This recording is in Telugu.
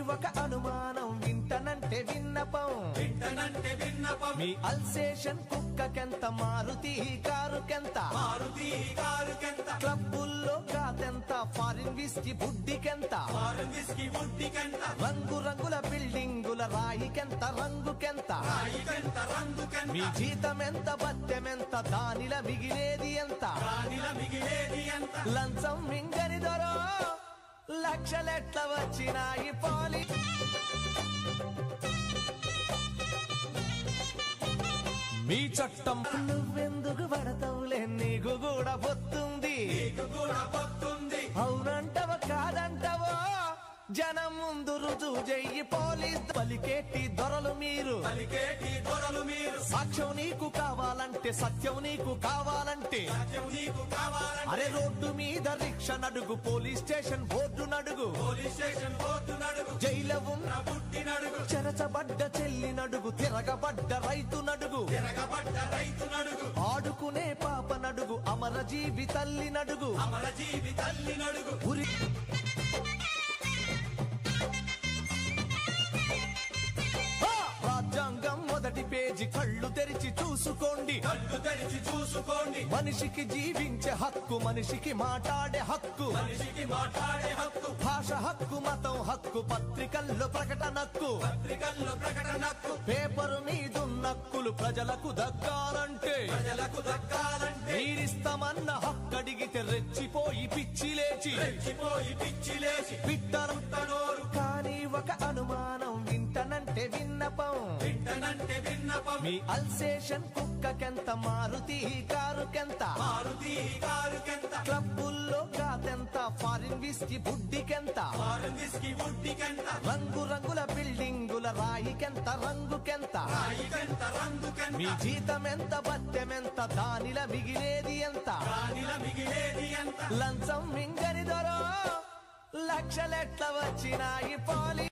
ఒక అనుమానం వింటనంటే విన్నపం మీ అల్సేషన్ కుక్కకెంత మారుతి కారుకెంత క్లబ్బుల్లో కాదెంత ఫారిన్ విస్కీ బుడ్డికెంత రంగు రంగుల బిల్డింగుల రాయికెంత రంగుకెంత మీ జీతమెంత బత్తెమెంత దానిల మిగిలేది ఎంత లంచం మింగని దొరో లక్షలెట్ల వచ్చినాయి పోలి మీ చట్టం నువ్వెందుకు పడతావులే నీకు కూడా పొత్తుంది అవునంటవో కాదంటవో జనం ముందు రుజువు చెయ్యి పోలీస్ పలికేటి దొరలు మీరు సాక్ష్యం నీకు కావాలంటే సత్యం నీకు కావాలంటే అరే రోడ్డు మీద రిక్ష నడుగు పోలీస్ స్టేషన్ బోర్డు నడుగు జైలు ఉన్న చెరచబడ్డ చెల్లి నడుగు తిరగబడ్డ రైతు నడుగు ఆడుకునే పాప నడుగు అమరజీవి తల్లి నడుగు రాజ్యాంగం మొదటి పేజీ కళ్ళు తెరిచి చూసుకోండి మనిషికి జీవించే హక్కు మనిషికి మాట్లాడే హక్కు భాష హక్కు మతం హక్కు పత్రికల్లో ప్రకటనక్కు పేపరు మీదున్నక్కులు ప్రజలకు దక్కాలంటే మీరిస్తామన్న హక్కు అడిగితే రెచ్చిపోయి పిచ్చి లేచి పిట్టనోరు కానీ ఒక అనుమానం వింటనంటే విన్నపం మీ అల్సేషన్ కుక్కకెంత మారుతి కారుకెంత క్లబ్బుల్లో కాదెంత ఫారిన్ విస్కీ బుడ్డికెంత రంగు రంగుల బిల్డింగుల రాయికెంత రంగుకెంత మీ జీతమెంత బత్తెమెంత దానిల మిగిలేది ఎంత లంచం మింగని దొరో లక్షలెట్ల వచ్చినాయి పోలి